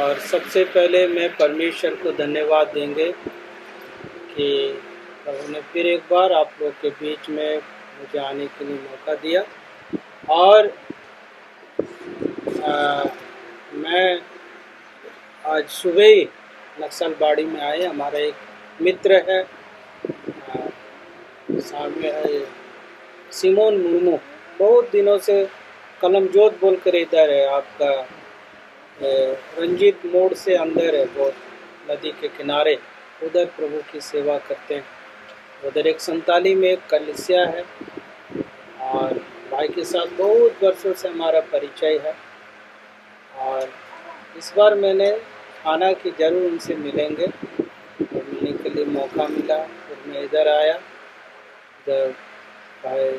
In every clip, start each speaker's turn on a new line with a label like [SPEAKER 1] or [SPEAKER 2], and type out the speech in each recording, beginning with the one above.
[SPEAKER 1] और सबसे पहले मैं परमेश्वर को धन्यवाद देंगे कि प्रभु ने फिर एक बार आप लोग के बीच में मुझे आने के लिए मौका दिया। और मैं आज सुबह ही नक्सलबाड़ी में आए। हमारा एक मित्र है, सामने है सिमोन मुर्मू, बहुत दिनों से कलमजोत बोल कर इधर है, आपका रंजीत मोड़ से अंदर है, बहुत नदी के किनारे, उधर प्रभु की सेवा करते हैं। उधर एक संताली में एक कलीसिया है और भाई के साथ बहुत वर्षों से हमारा परिचय है। और इस बार मैंने आना कि ज़रूर उनसे मिलेंगे, और मिलने के लिए मौका मिला। फिर मैं इधर आया, इधर भाई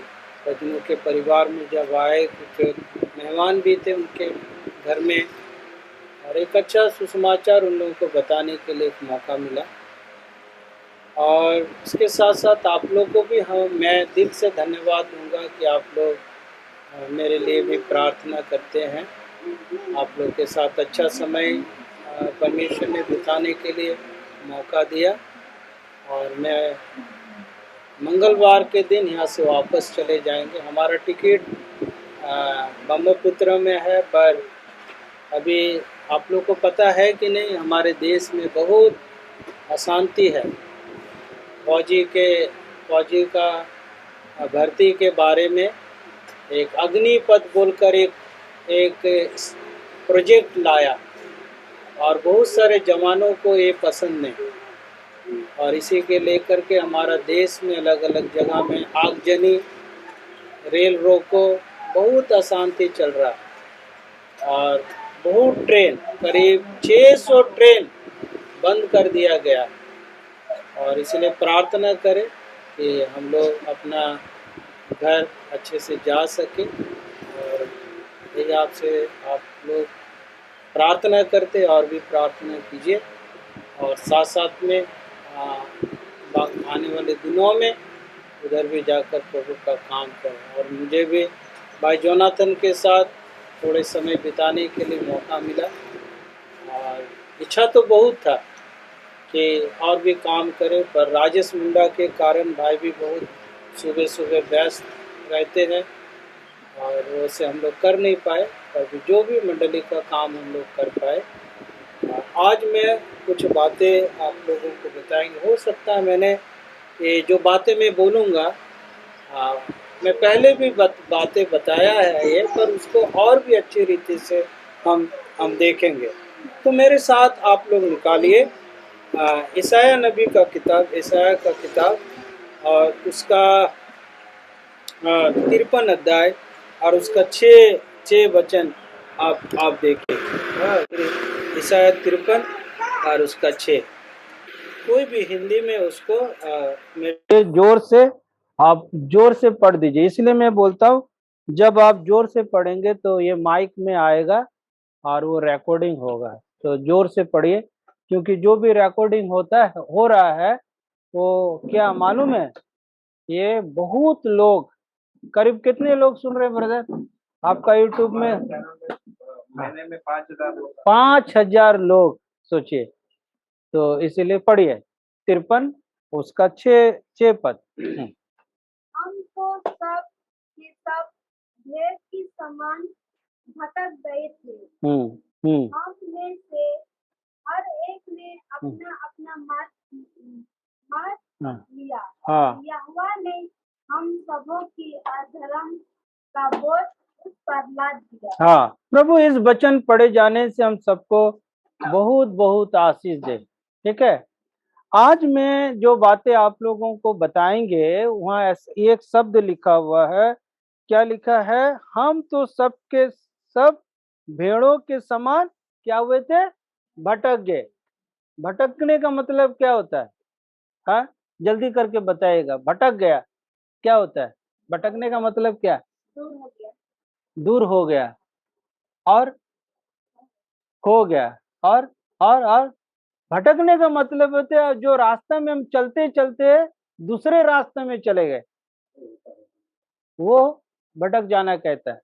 [SPEAKER 1] रजनू के परिवार में जब आए, कुछ मेहमान भी थे उनके घर में, और एक अच्छा सुसमाचार उन लोगों को बताने के लिए एक मौका मिला। और इसके साथ साथ आप लोग को भी मैं दिल से धन्यवाद दूंगा कि आप लोग मेरे लिए भी प्रार्थना करते हैं। आप लोग के साथ अच्छा समय परमेश्वर ने बिताने के लिए मौका दिया। और मैं मंगलवार के दिन यहाँ से वापस चले जाएंगे। हमारा टिकट ब्रह्मपुत्र में है, पर अभी आप लोग को पता है कि नहीं, हमारे देश में बहुत अशांति है। फौजी का भर्ती के बारे में एक अग्निपथ बोलकर एक प्रोजेक्ट लाया, और बहुत सारे जवानों को ये पसंद नहीं, और इसी के लेकर के हमारा देश में अलग अलग जगह में आगजनी, रेल रोको, बहुत अशांति चल रहा है। और बहुत ट्रेन, करीब 600 ट्रेन बंद कर दिया गया। और इसलिए प्रार्थना करें कि हम लोग अपना घर अच्छे से जा सके। और यही आपसे आप लोग प्रार्थना करते और भी प्रार्थना कीजिए, और साथ साथ में आने वाले दिनों में उधर भी जाकर प्रभु का काम करें। और मुझे भी भाई जोनाथन के साथ थोड़े समय बिताने के लिए मौका मिला, और इच्छा तो बहुत था कि और भी काम करें, पर राजेश मुंडा के कारण भाई भी बहुत सुबह सुबह व्यस्त रहते हैं, और वो से हम लोग कर नहीं पाए, पर जो भी मंडली का काम हम लोग कर पाए। आज मैं कुछ बातें आप लोगों को बताएंगे। हो सकता है मैंने ये जो बातें मैं बोलूँगा, मैं पहले भी बातें बताया है ये, पर उसको और भी अच्छी रीति से हम देखेंगे। तो मेरे साथ आप लोग निकालिए ईसाया नबी का किताब, ईसाया का किताब, और उसका 53 अध्याय और उसका 6 वचन आप देखिए। ईसाया 53 और उसका 6। कोई भी हिंदी में उसको मेरे आप जोर से पढ़ दीजिए। इसलिए मैं बोलता हूँ, जब आप जोर से पढ़ेंगे तो ये माइक में आएगा और वो रिकॉर्डिंग होगा। तो जोर से पढ़िए, क्योंकि जो भी रिकॉर्डिंग हो रहा है वो क्या मालूम है, ये बहुत लोग, करीब कितने लोग सुन रहे हैं ब्रदर आपका यूट्यूब में?
[SPEAKER 2] महीने में
[SPEAKER 1] 5,000 लोग, सोचिए। तो इसीलिए पढ़िए 53 उसका 6 पद।
[SPEAKER 3] हम तो सब के सब भेड़ की समान भटक गए थे। हम में से हर एक ने अपना अपना मार्ग लिया। यहोवा ने हम सबों की अधर्म का बोझ उस पर लाद दिया।
[SPEAKER 1] प्रभु इस वचन पढ़े जाने से हम सबको बहुत बहुत आशीष दे। ठीक है, आज मैं जो बातें आप लोगों को बताएंगे, वहाँ एक शब्द लिखा हुआ है। क्या लिखा है? हम तो सब के सब भेड़ों के समान क्या हुए थे? भटक गए। भटकने का मतलब क्या होता है? हाँ, जल्दी करके बताइएगा। भटक गया क्या होता है? भटकने का मतलब क्या?
[SPEAKER 3] दूर हो गया।
[SPEAKER 1] दूर हो गया, और खो गया, और भटकने का मतलब होता है जो रास्ता में हम चलते चलते दूसरे रास्ते में चले गए, वो भटक जाना कहता है।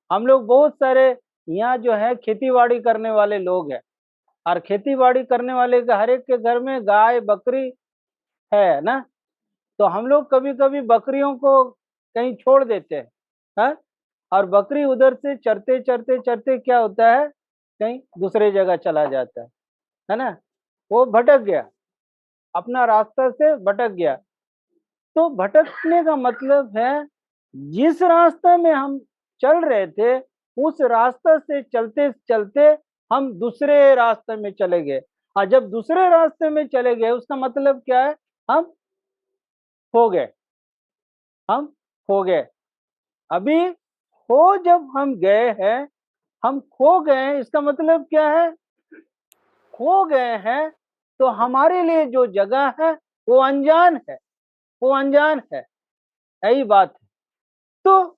[SPEAKER 1] हम लोग बहुत सारे यहाँ जो है खेती बाड़ी करने वाले लोग हैं, और खेती बाड़ी करने वाले के हर एक के घर में गाय बकरी है ना। तो हम लोग कभी कभी बकरियों को कहीं छोड़ देते हैं, हाँ? और बकरी उधर से चरते चरते चरते क्या होता है, कहीं दूसरे जगह चला जाता है ना। वो भटक गया, अपना रास्ता से भटक गया। तो भटकने का मतलब है जिस रास्ते में हम चल रहे थे उस रास्ते से चलते चलते हम दूसरे रास्ते में चले गए। और जब दूसरे रास्ते में चले गए उसका मतलब क्या है, हम खो गए, हम खो गए। अभी जब हम गए हैं, हम खो गए हैं, इसका मतलब क्या है, खो गए हैं तो हमारे लिए जो जगह है वो अनजान है, वो अनजान है, यही बात है। तो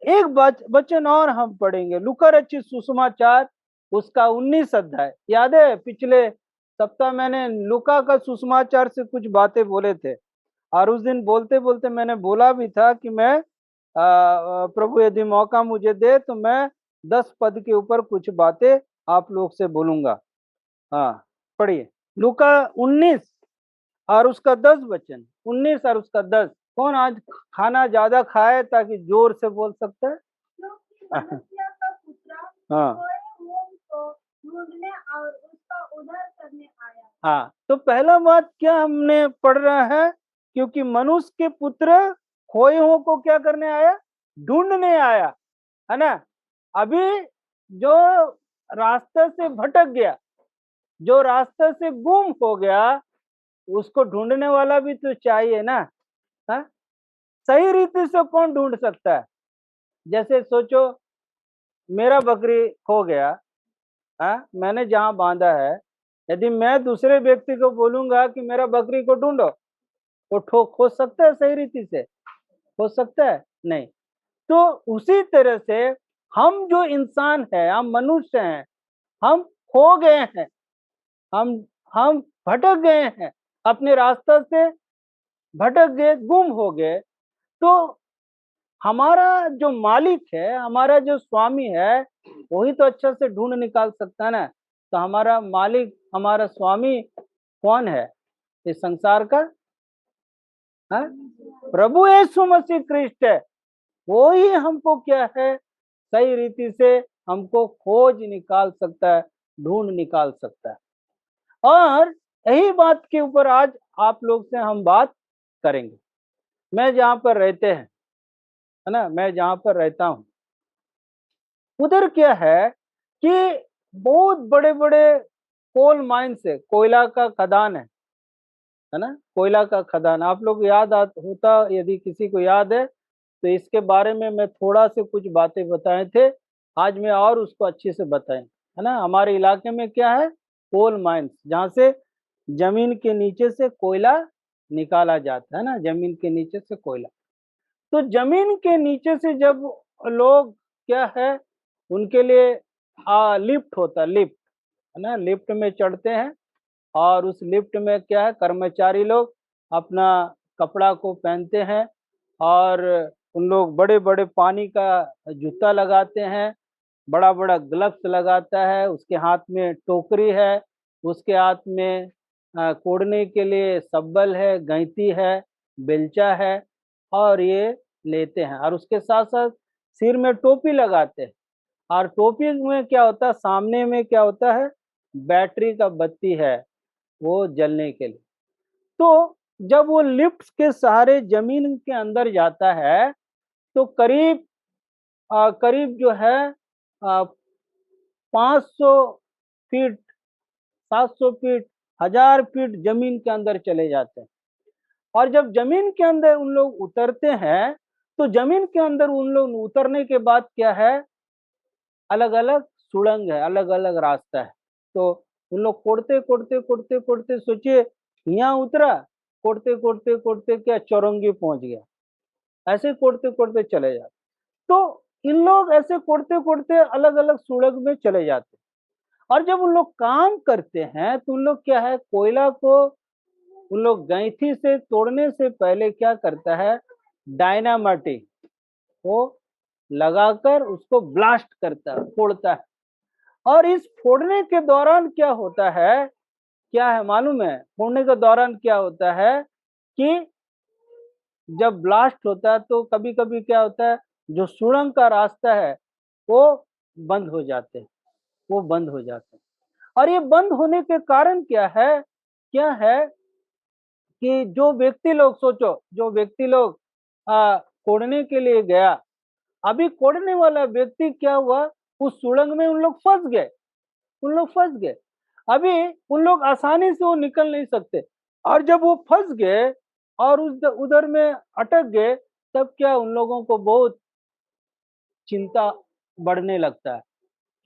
[SPEAKER 1] एक वचन और हम पढ़ेंगे, लूका रचित सुसमाचार उसका 19 अध्याय। याद है पिछले सप्ताह मैंने लूका का सुसमाचार से कुछ बातें बोले थे, और उस दिन बोलते बोलते मैंने बोला भी था कि मैं प्रभु यदि मौका मुझे दे तो मैं 10 पद के ऊपर कुछ बातें आप लोग से बोलूंगा। हाँ पढ़िए लूका 19 और उसका 10 वचन, 19 और उसका 10। कौन आज खाना ज्यादा खाए ताकि जोर से बोल सकता है?
[SPEAKER 3] क्योंकि मनुष्य का पुत्र
[SPEAKER 1] हाँ
[SPEAKER 3] खोए हुओं को ढूंढने और उसका उद्धार करने आया।
[SPEAKER 1] हाँ, तो पहला बात क्या हमने पढ़ रहा है, क्योंकि मनुष्य के पुत्र खोए हुओं को क्या करने आया, ढूंढने आया, है ना। अभी जो रास्ते से भटक गया, जो रास्ते से गुम हो गया, उसको ढूंढने वाला भी तो चाहिए ना। हाँ, सही रीति से कौन ढूंढ सकता है? जैसे सोचो मेरा बकरी खो गया, हाँ, मैंने जहां बांधा है, यदि मैं दूसरे व्यक्ति को बोलूंगा कि मेरा बकरी को ढूंढो, वो खोज सकता है सही रीति से? खोज सकता है? नहीं। तो उसी तरह से हम जो इंसान है, हम मनुष्य हैं, हम खो गए हैं, हम हम भटक गए हैं, अपने रास्ते से भटक गए, गुम हो गए। तो हमारा जो मालिक है, हमारा जो स्वामी है, वही तो अच्छा से ढूंढ निकाल सकता है ना। तो हमारा मालिक, हमारा स्वामी कौन है इस संसार का? हाँ? प्रभु यीशु मसीह क्रिस्ट है। वो ही हमको क्या है, सही रीति से हमको खोज निकाल सकता है, ढूंढ निकाल सकता है। और यही बात के ऊपर आज आप लोग से हम बात करेंगे। मैं जहां पर रहते हैं, है ना, मैं जहां पर रहता हूं, उधर क्या है कि बहुत बड़े बड़े कोल माइंस है, कोयला का खदान है ना, कोयला का खदान। आप लोग याद होता, यदि किसी को याद है तो इसके बारे में मैं थोड़ा से कुछ बातें बताए थे, आज मैं और उसको अच्छे से बताएं, है ना। हमारे इलाके में क्या है, कोल माइंस, जहाँ से जमीन के नीचे से कोयला निकाला जाता है ना, जमीन के नीचे से कोयला। तो जमीन के नीचे से जब लोग क्या है, उनके लिए लिफ्ट होता है, लिफ्ट, है ना, लिफ्ट में चढ़ते हैं, और उस लिफ्ट में क्या है, कर्मचारी लोग अपना कपड़ा को पहनते हैं, और उन लोग बड़े बड़े पानी का जूता लगाते हैं, बड़ा बड़ा ग्लव्स लगाता है, उसके हाथ में टोकरी है, उसके हाथ में कोड़ने के लिए सब्बल है, गैंती है, बेलचा है, और ये लेते हैं, और उसके साथ साथ सिर में टोपी लगाते हैं। और टोपी में क्या होता है, सामने में क्या होता है, बैटरी का बत्ती है वो जलने के लिए। तो जब वो लिफ्ट के सहारे जमीन के अंदर जाता है तो करीब करीब जो है 500 फीट, 700 फीट, 1000 फीट जमीन के अंदर चले जाते हैं। और जब जमीन के अंदर उन लोग उतरते हैं तो जमीन के अंदर उन लोग उतरने के बाद क्या है, अलग अलग सुड़ंग है, अलग अलग रास्ता है। तो उन लोग कोड़ते कोड़ते कोड़ते कोड़ते, सोचिए यहाँ उतरा, कोड़ते कोड़ते कोड़ते क्या चौरंगी पहुंच गया, ऐसे कोड़ते कोड़ते चले जाते। तो इन लोग ऐसे कोड़ते कोड़ते अलग अलग सुड़ंग में चले जाते। और जब उन लोग काम करते हैं तो उन लोग क्या है, कोयला को उन लोग गैंथी से तोड़ने से पहले क्या करता है, डायनामाइटिंग वो लगाकर उसको ब्लास्ट करता है, फोड़ता है। और इस फोड़ने के दौरान क्या होता है, क्या है मालूम है? फोड़ने के दौरान क्या होता है कि जब ब्लास्ट होता है तो कभी कभी क्या होता है, जो सुरंग का रास्ता है वो बंद हो जाते हैं, वो बंद हो जाते हैं। और ये बंद होने के कारण क्या है कि जो व्यक्ति लोग, सोचो, जो व्यक्ति लोग कोड़ने के लिए गया, अभी कोड़ने वाला व्यक्ति क्या हुआ, उस सुरंग में उन लोग फंस गए, उन लोग फंस गए। अभी उन लोग आसानी से वो निकल नहीं सकते, और जब वो फंस गए और उस उधर में अटक गए, तब क्या उन लोगों को बहुत चिंता बढ़ने लगता है।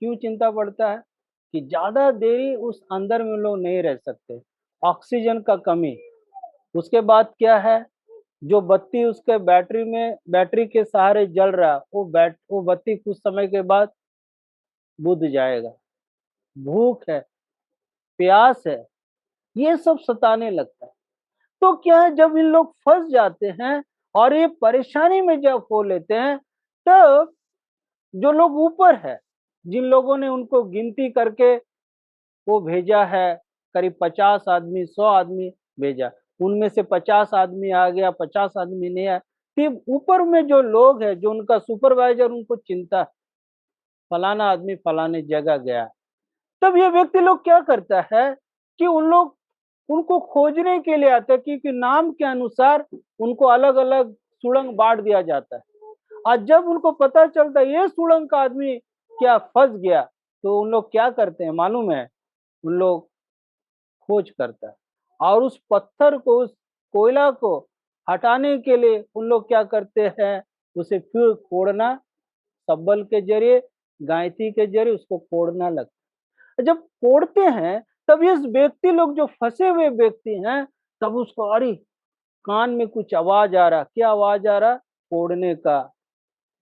[SPEAKER 1] क्यों चिंता बढ़ता है? कि ज्यादा देरी उस अंदर में लोग नहीं रह सकते, ऑक्सीजन का कमी। उसके बाद क्या है, जो बत्ती उसके बैटरी के सहारे जल रहा है, वो बत्ती कुछ समय के बाद बुझ जाएगा। भूख है, प्यास है, ये सब सताने लगता है। तो क्या है, जब इन लोग फंस जाते हैं और ये परेशानी में जब हो लेते हैं, तब जो लोग ऊपर है, जिन लोगों ने उनको गिनती करके वो भेजा है, करीब 50 आदमी, 100 आदमी भेजा, उनमें से 50 आदमी आ गया, 50 आदमी नहीं आया, फिर ऊपर में जो लोग है, जो उनका सुपरवाइजर, उनको चिंता, फलाना आदमी फलाने जगह गया। तब ये व्यक्ति लोग क्या करता है कि उन लोग उनको खोजने के लिए आते हैं, क्योंकि नाम के अनुसार उनको अलग अलग सुड़ंग बांट दिया जाता है। और जब उनको पता चलता है ये सुड़ंग का आदमी क्या फंस गया, तो उन लोग क्या करते हैं मालूम है? उन लोग खोज करता है, और उस पत्थर को, उस कोयला को हटाने के लिए उन लोग क्या करते हैं, उसे फिर कोड़ना, शब्बल के जरिए, गायती के जरिए उसको कोड़ना लगता है। जब कोड़ते हैं, तब ये व्यक्ति लोग, जो फंसे हुए व्यक्ति हैं, तब उसको अरे कान में कुछ आवाज आ रहा, क्या आवाज आ रहा? कोड़ने का।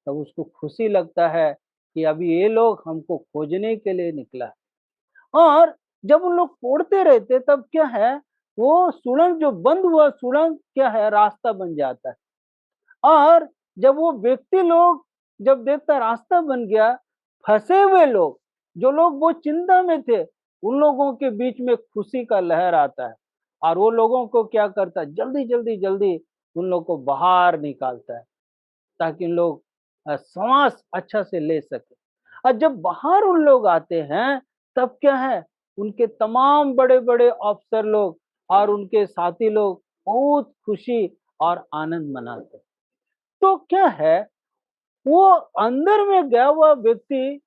[SPEAKER 1] तब उसको खुशी लगता है कि अभी ये लोग हमको खोजने के लिए निकला। और जब उन लोग कोड़ते रहते, तब क्या है, वो सुरंग जो बंद हुआ सुरंग क्या है, रास्ता बन जाता है। और जब वो व्यक्ति लोग जब देखता रास्ता बन गया, फंसे हुए लोग, जो लोग वो चिंता में थे, उन लोगों के बीच में खुशी का लहर आता है, और वो लोगों को क्या करता है, जल्दी जल्दी जल्दी उन लोग को बाहर निकालता है, ताकि उन लोग सांस अच्छा से ले सके। और जब बाहर उन लोग आते हैं, तब क्या है, उनके तमाम बड़े बड़े अफसर लोग और उनके साथी लोग बहुत खुशी और आनंद मनाते हैं। तो क्या है, वो अंदर में गया हुआ व्यक्ति,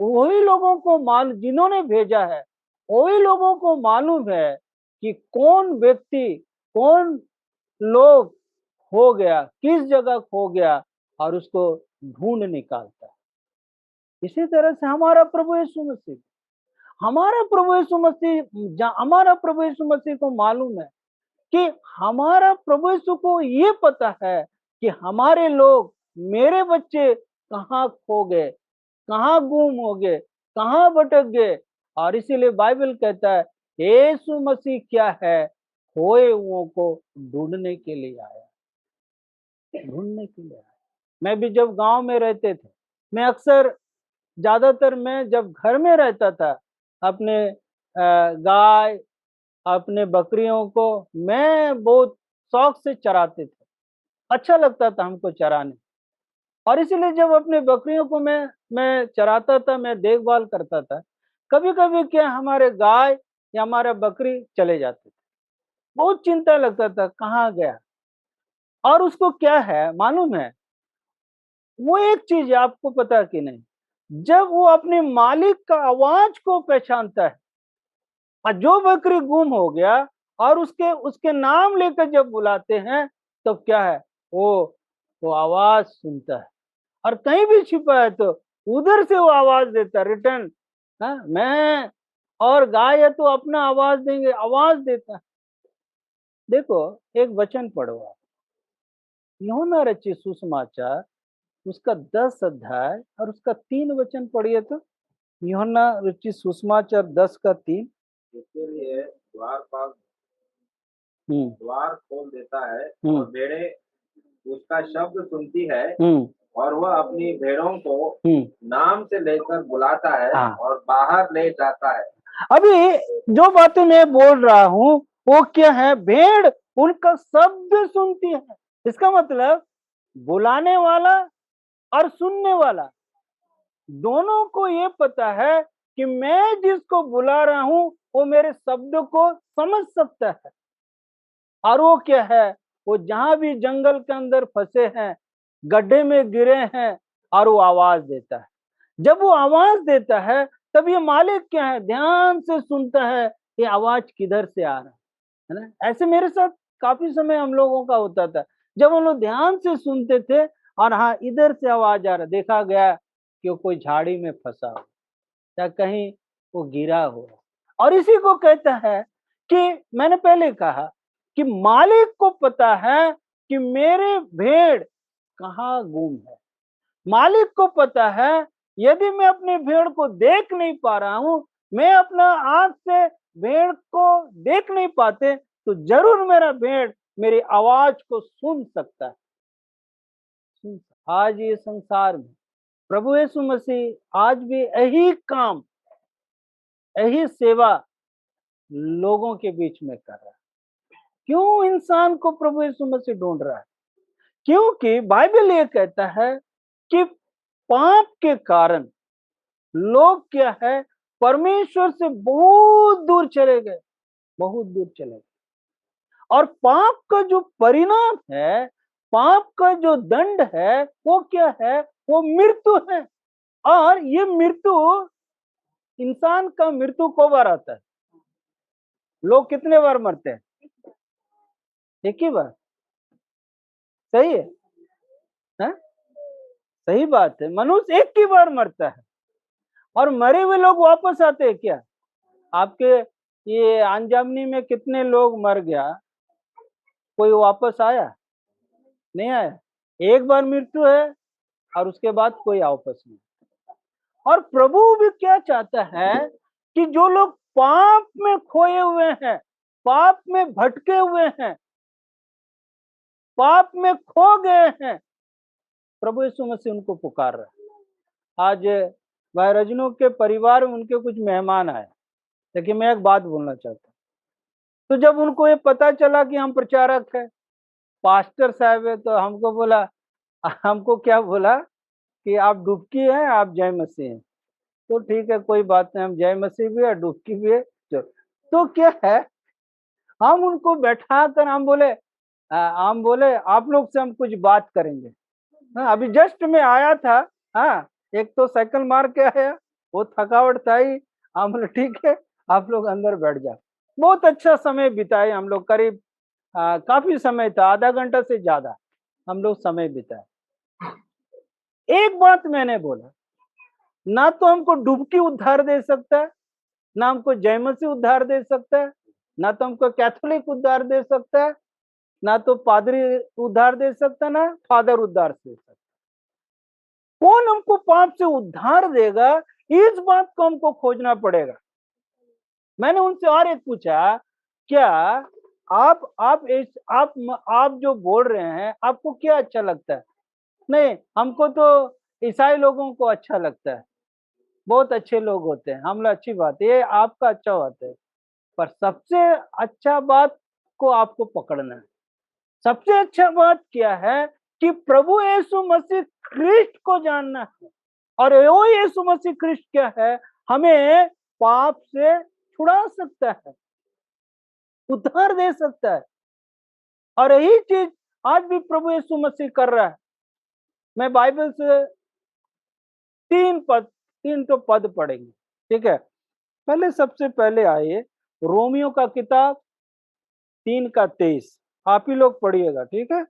[SPEAKER 1] वही लोगों को मालूम, जिन्होंने भेजा है, वही लोगों को मालूम है कि कौन व्यक्ति, कौन लोग खो गया, किस जगह खो गया, और उसको ढूंढ निकालता है। इसी तरह से हमारा प्रभु यीशु मसीह, हमारा प्रभु यीशु मसीह को मालूम है कि हमारा प्रभु यीशु को ये पता है कि हमारे लोग, मेरे बच्चे कहाँ खो गए, कहाँ गुम हो गए, कहाँ भटक गए। और इसीलिए बाइबल कहता है यीशु मसीह क्या है, खोए हुओं को ढूंढने के लिए आया, ढूंढने के लिए आया। मैं भी जब गांव में रहते थे, मैं अक्सर, ज्यादातर मैं जब घर में रहता था, अपने गाय, अपने बकरियों को मैं बहुत शौक से चराते थे, अच्छा लगता था हमको चराने। और इसीलिए जब अपने बकरियों को मैं चराता था, मैं देखभाल करता था, कभी कभी क्या हमारे गाय या हमारा बकरी चले जाते थे, बहुत चिंता लगता था कहाँ गया। और उसको क्या है मालूम है, वो एक चीज है, आपको पता कि नहीं, जब वो अपने मालिक का आवाज को पहचानता है, और जो बकरी गुम हो गया और उसके उसके नाम लेकर जब बुलाते हैं, तो क्या है, वो आवाज सुनता है, और कहीं भी छिपा है तो उधर से वो आवाज देता रिटर्न। हाँ, मैं, और गाय है तो अपना आवाज देंगे, आवाज देता है। देखो, एक वचन पढ़ो आप, यूहन्ना रचित सुसमाचार, उसका 10 अध्याय और उसका 3 वचन पढ़िए तो। यूहन्ना रचित सुसमाचार 10 का 3।
[SPEAKER 2] इसके लिए
[SPEAKER 1] हम्म
[SPEAKER 2] द्वार खोल देता है
[SPEAKER 1] हम्म
[SPEAKER 2] और भेड़ें उसका शब्द सुनती है
[SPEAKER 1] हम्म
[SPEAKER 2] और वह अपनी भेड़ों को
[SPEAKER 4] हम्म।
[SPEAKER 2] नाम से लेकर बुलाता है
[SPEAKER 4] हाँ।
[SPEAKER 2] और बाहर ले जाता है।
[SPEAKER 4] अभी जो बातें मैं बोल रहा हूं वो क्या है, भेड़ उनका शब्द सुनती है। इसका मतलब बुलाने वाला और सुनने वाला दोनों को ये पता है कि मैं जिसको बुला रहा हूं वो मेरे शब्द को समझ सकता है। और वो क्या है, वो जहां भी जंगल के अंदर फंसे हैं, गड्ढे में गिरे हैं, और वो आवाज देता है। जब वो आवाज देता है तब ये मालिक क्या है, ध्यान से सुनता है ये आवाज किधर से आ रहा है ना। ऐसे मेरे साथ काफी समय हम लोगों का होता था, जब हम लोग ध्यान से सुनते थे और हाँ इधर से आवाज आ रहा, देखा गया कि वो कोई झाड़ी में फंसा हो या कहीं वो गिरा हो। और इसी को कहता है कि मैंने पहले कहा कि मालिक को पता है कि मेरे भेड़ कहाँ गुम है। मालिक को पता है यदि मैं अपने भेड़ को देख नहीं पा रहा हूं, मैं अपना आंख से भेड़ को देख नहीं पाते, तो जरूर मेरा भेड़ मेरी आवाज को सुन सकता है। आज ये संसार में प्रभु यीशु मसीह आज भी यही काम, यही सेवा लोगों के बीच में कर रहा है। क्यों इंसान को प्रभु यीशु मसीह ढूंढ रहा है? क्योंकि बाइबल ये कहता है कि पाप के कारण लोग क्या है, परमेश्वर से बहुत दूर चले गए, बहुत दूर चले गए। और पाप का जो परिणाम है, पाप का जो दंड है, वो क्या है, वो मृत्यु है। और ये मृत्यु, इंसान का मृत्यु कब बार आता है? लोग कितने बार मरते हैं? एक ही बार। सही है? सही बात है, मनुष्य एक ही बार मरता है। और मरे हुए लोग वापस आते हैं क्या? आपके ये अंजामनी में कितने लोग मर गया, कोई वापस आया? नहीं आया। एक बार मृत्यु है और उसके बाद कोई वापस नहीं। और प्रभु भी क्या चाहता है कि जो लोग पाप में खोए हुए हैं, पाप में भटके हुए हैं, पाप में खो गए हैं, प्रभु यीशु मसीह उनको पुकार रहा है। आज भाई रजनू के परिवार में उनके कुछ मेहमान आए, लेकिन मैं एक बात बोलना चाहता हूँ। तो जब उनको ये पता चला कि हम प्रचारक है, पास्टर साहब है, तो हमको बोला, हमको क्या बोला कि आप डुबकी हैं, आप जय मसीह हैं। तो ठीक है, कोई बात नहीं, हम जय मसीह भी है, डुबकी भी है। तो क्या है, हम उनको बैठा कर हम बोले आप लोग से हम कुछ बात करेंगे। हाँ, अभी जस्ट में आया था। हाँ, एक तो साइकिल मार के आया, वो थकावट था ही। हम बोले ठीक है, आप लोग अंदर बैठ जाओ। बहुत अच्छा समय बिताए हम लोग, करीब काफी समय था, आधा घंटा से ज्यादा हम लोग समय बिताए। एक बात मैंने बोला, ना तो हमको डुबकी उद्धार दे सकता है, ना हमको जय मसीह उद्धार दे सकता है, ना तो हमको कैथोलिक उद्धार दे सकता है, ना तो पादरी उद्धार दे सकता, ना फादर उद्धार दे सकता। कौन हमको पाप से उद्धार देगा, इस बात को हमको खोजना पड़ेगा। मैंने उनसे और एक पूछा, क्या आप जो बोल रहे हैं आपको क्या अच्छा लगता है? नहीं, हमको तो ईसाई लोगों को अच्छा लगता है, बहुत अच्छे लोग होते हैं। हम लोग, अच्छी बात है, ये आपका अच्छा बात है, पर सबसे अच्छा बात को आपको पकड़ना है। सबसे अच्छा बात क्या है कि प्रभु यीशु मसीह ख्रिस्ट को जानना है। और वो यीशु मसीह ख्रिस्ट क्या है, हमें पाप से छुड़ा सकता है, उद्धार दे सकता है। और यही चीज आज भी प्रभु यीशु मसीह कर रहा है। मैं बाइबल से तीन तो पद पढ़ेंगे, ठीक है। पहले सबसे पहले आइए रोमियो का किताब 3:23, आप ही लोग पढ़िएगा, ठीक है।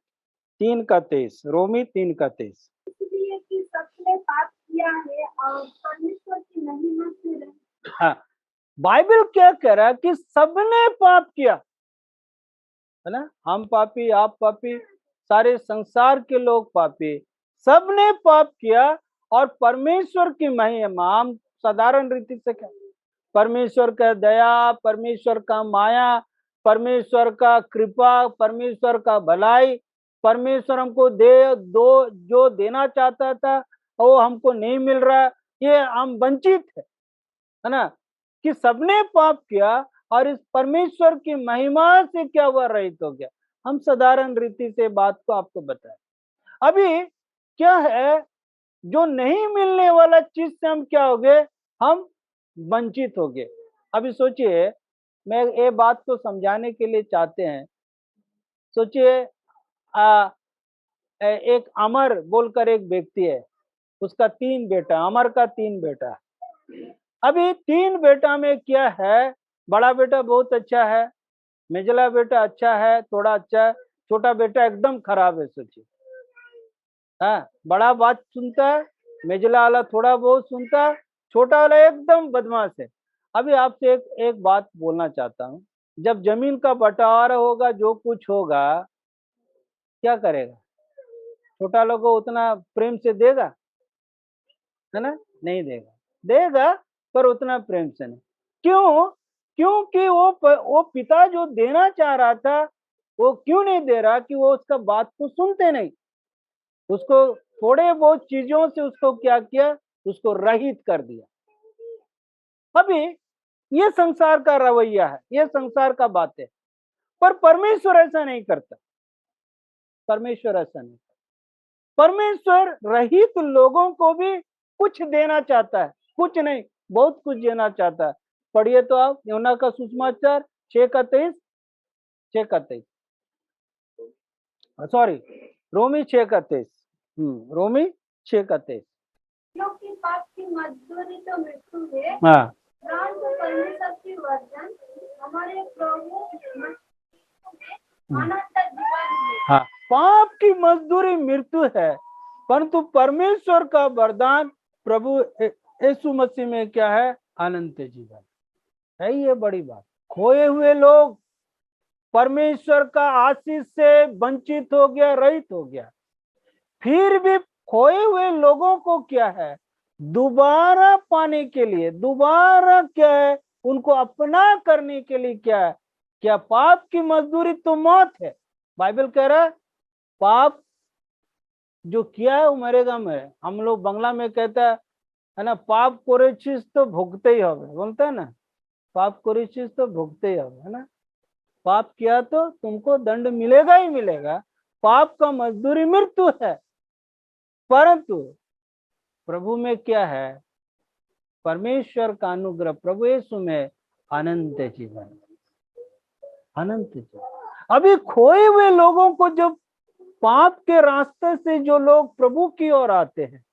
[SPEAKER 4] 3:23, रोमी 3:23।
[SPEAKER 3] इसलिए कि सबने पाप किया है और परमेश्वर की महिमा से रहित।
[SPEAKER 4] हाँ, बाइबल क्या कह रहा है कि सबने पाप किया है ना। हम पापी, आप पापी, सारे संसार के लोग पापी, सबने पाप किया और परमेश्वर की महिमा, हम साधारण रीति से क्या, परमेश्वर का दया, परमेश्वर का माया, परमेश्वर का कृपा, परमेश्वर का भलाई, परमेश्वर हमको दे दो, जो देना चाहता था वो हमको नहीं मिल रहा, ये हम वंचित है ना, कि सबने पाप किया और इस परमेश्वर की महिमा से क्या हुआ, रहित हो गया। हम साधारण रीति से बात को आपको बताएं। अभी क्या है, जो नहीं मिलने वाला चीज से हम क्या हो गए, हम वंचित हो गए। अभी सोचिए, मैं ये बात को समझाने के लिए चाहते हैं। सोचिए, एक अमर बोलकर एक व्यक्ति है, उसका 3 बेटा, अमर का 3 बेटा। अभी 3 बेटा में क्या है, बड़ा बेटा बहुत अच्छा है, मेजला बेटा अच्छा है, थोड़ा अच्छा है, छोटा बेटा एकदम खराब है। सोचिए, हाँ, बड़ा बात सुनता है, मेजला वाला थोड़ा बहुत सुनता है, छोटा वाला एकदम बदमाश है। अभी आपसे एक बात बोलना चाहता हूँ, जब जमीन का बंटवारा होगा, जो कुछ होगा, क्या करेगा? छोटा लोगों को उतना प्रेम से देगा, है ना? नहीं देगा, देगा पर उतना प्रेम से नहीं। क्यों? क्योंकि वो पिता जो देना चाह रहा था, वो क्यों नहीं दे रहा? कि वो उसका बात को सुनते नहीं, उसको थोड़े बहुत चीजों से उसको क्या किया, उसको रहित कर दिया। अभी ये संसार का रवैया है, ये संसार का बात है, पर परमेश्वर ऐसा नहीं करता। परमेश्वर ऐसा नहीं करता। परमेश्वर रहित लोगों को भी कुछ देना चाहता है, कुछ नहीं, बहुत कुछ देना चाहता है। पढ़िए तो आप यूहन्ना का सुसमाचार 6:23, सॉरी, रोमी 6:23, रोमी 6:23।
[SPEAKER 3] क्योंकि पाप की मजदूरी तो मृत्यु है,
[SPEAKER 4] हाँ,
[SPEAKER 3] परंतु परमेश्वर की वरदान हमारे प्रभु मसीह में अनंत जीवन है।
[SPEAKER 4] हाँ, पाप की मजदूरी मृत्यु है, परंतु परमेश्वर का वरदान प्रभु यीशु मसीह में क्या है? अनंत जीवन है। ये बड़ी बात। खोए हुए लोग परमेश्वर का आशीष से वंचित हो गया, रहित हो गया, फिर भी खोए हुए लोगों को क्या है, दोबारा पाने के लिए, दोबारा क्या है, उनको अपना करने के लिए क्या है, क्या पाप की मजदूरी तो मौत है। बाइबल कह रहा है पाप जो किया है वो मरेगा मरे। हम लोग बंगला में कहता है ना, पाप करे चीज तो भुगते ही होगे, बोलते है ना, पाप करे चीज तो भुगते ही होगे, है ना। पाप किया तो तुमको दंड मिलेगा ही मिलेगा। पाप का मजदूरी मृत्यु है, परंतु प्रभु में क्या है? परमेश्वर का अनुग्रह, प्रभु यीशु में अनंत जीवन, अनंत जीवन। अभी खोए हुए लोगों को, जब पाप के रास्ते से जो लोग प्रभु की ओर आते हैं,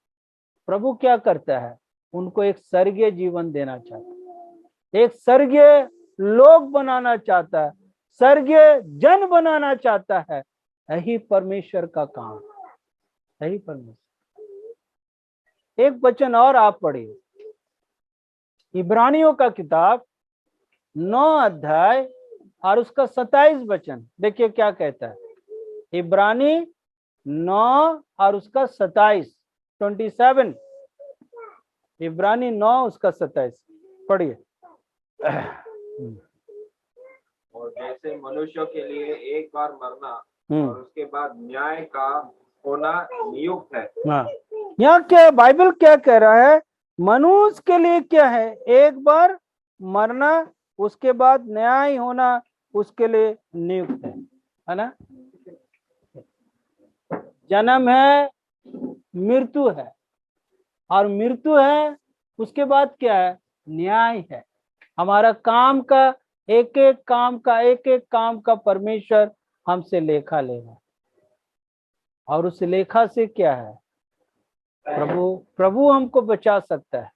[SPEAKER 4] प्रभु क्या करता है? उनको एक स्वर्गीय जीवन देना चाहता है, एक स्वर्गीय लोग बनाना चाहता है, स्वर्गीय जन बनाना चाहता है। यही परमेश्वर का काम, यही परमेश्वर। एक वचन और आप पढ़िए, इब्रानियों का किताब 9 अध्याय और उसका 27 वचन। देखिए क्या कहता है, इब्रानी 9 और उसका 27, इब्रानी 9 उसका 27 पढ़िए।
[SPEAKER 2] और जैसे मनुष्यों के लिए एक बार मरना और उसके बाद न्याय का होना नियुक्त है।
[SPEAKER 4] हाँ, यहाँ क्या बाइबल क्या कह रहा है? मनुष्य के लिए क्या है? एक बार मरना, उसके बाद न्याय होना उसके लिए नियुक्त है ना। जन्म है, मृत्यु है, और मृत्यु है, उसके बाद क्या है? न्याय है। हमारा काम का एक एक काम का परमेश्वर हमसे लेखा लेगा, और उस लेखा से क्या है? प्रभु हमको बचा सकता है।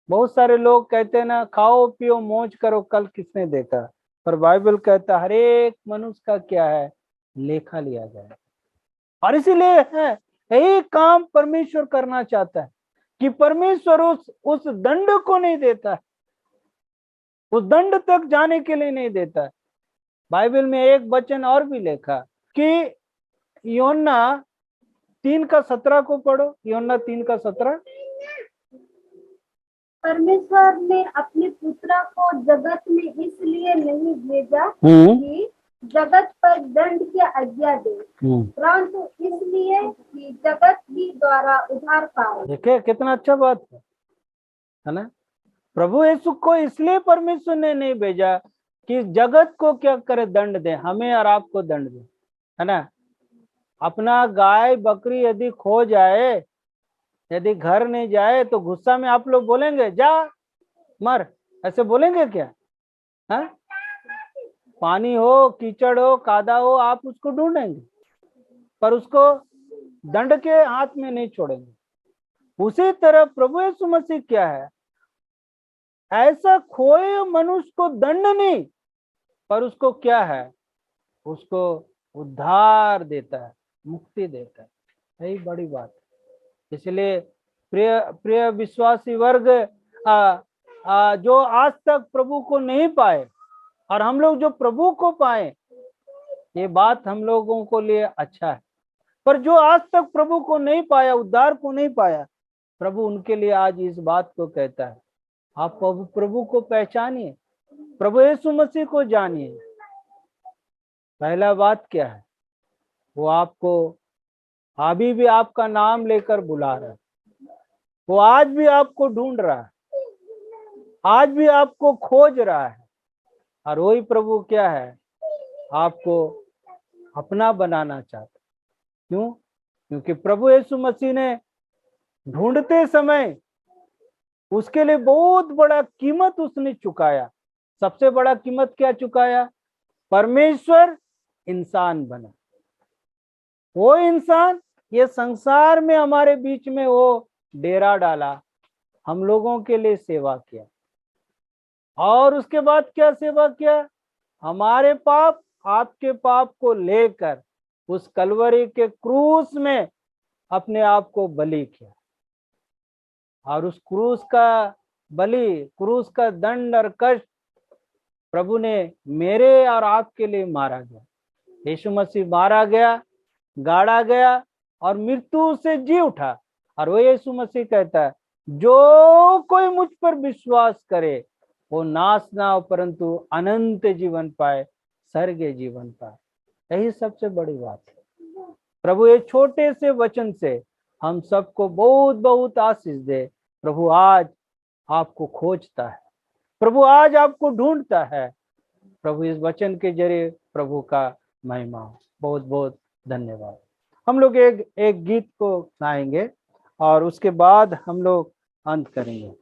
[SPEAKER 4] बहुत सारे लोग कहते हैं ना, खाओ पियो मौज करो, कल किसने देखा? पर बाइबल कहता है हर एक मनुष्य का क्या है? लेखा लिया जाए। और इसीलिए है, यही काम परमेश्वर करना चाहता है कि परमेश्वर उस दंड को नहीं देता है, उस दंड तक जाने के लिए नहीं देता है। बाइबल में एक वचन और भी लिखा कि यूहन्ना 3:17 को पढ़ो, यूहन्ना 3:17।
[SPEAKER 3] परमेश्वर ने अपने पुत्र को जगत में इसलिए नहीं भेजा कि जगत पर दंड की आज्ञा दे, परंतु इसलिए कि जगत ही द्वारा उद्धार पाए।
[SPEAKER 4] देखिए कितना अच्छा बात है ना। प्रभु यीशु को इसलिए परमेश्वर ने नहीं भेजा कि जगत को क्या करे, दंड दे, हमें और आपको दंड दे, है ना। अपना गाय बकरी यदि खो जाए, यदि घर नहीं जाए, तो गुस्सा में आप लोग बोलेंगे जा मर, ऐसे बोलेंगे क्या? है? पानी हो, कीचड़ हो, कादा हो, आप उसको ढूंढेंगे, पर उसको दंड के हाथ में नहीं छोड़ेंगे। उसी तरह प्रभु यीशु मसीह क्या है, ऐसा खोए मनुष्य को दंड नहीं, पर उसको क्या है, उसको उद्धार देता है, मुक्ति देता है। यही बड़ी बात है। इसलिए प्रिय प्रिय विश्वासी वर्ग, जो आज तक प्रभु को नहीं पाए और हम लोग जो प्रभु को पाए, ये बात हम लोगों को लिए अच्छा है। पर जो आज तक प्रभु को नहीं पाया, उद्धार को नहीं पाया, प्रभु उनके लिए आज इस बात को कहता है, आप प्रभु को पहचानिए, प्रभु यीशु मसीह को जानिए। पहला बात क्या है, वो आपको अभी भी आपका नाम लेकर बुला रहा है, वो आज भी आपको ढूंढ रहा है, आज भी आपको खोज रहा है। और वही प्रभु क्या है, आपको अपना बनाना चाहता है। क्यों? क्योंकि प्रभु यीशु मसीह ने ढूंढते समय उसके लिए बहुत बड़ा कीमत उसने चुकाया। सबसे बड़ा कीमत क्या चुकाया? परमेश्वर इंसान बना। वो इंसान ये संसार में हमारे बीच में वो डेरा डाला, हम लोगों के लिए सेवा किया। और उसके बाद क्या सेवा किया? हमारे पाप, आपके पाप को लेकर उस कलवरी के क्रूस में अपने आप को बलि किया। और उस क्रूस का बलि, क्रूस का दंड और कष्ट प्रभु ने मेरे और आपके लिए मारा गया। यीशु मसीह मारा गया, गाड़ा गया और मृत्यु से जी उठा। और वो यीशु मसीह कहता है, जो कोई मुझ पर विश्वास करे वो नाश ना हो परंतु अनंत जीवन पाए, स्वर्गीय जीवन पाए। यही सबसे बड़ी बात है। प्रभु ये छोटे से वचन से हम सबको बहुत बहुत आशीष दे। प्रभु आज आपको खोजता है, प्रभु आज आपको ढूंढता है। प्रभु इस वचन के जरिए प्रभु का महिमा हो। बहुत बहुत धन्यवाद। हम लोग एक गीत को गाएंगे और उसके बाद हम लोग अंत करेंगे।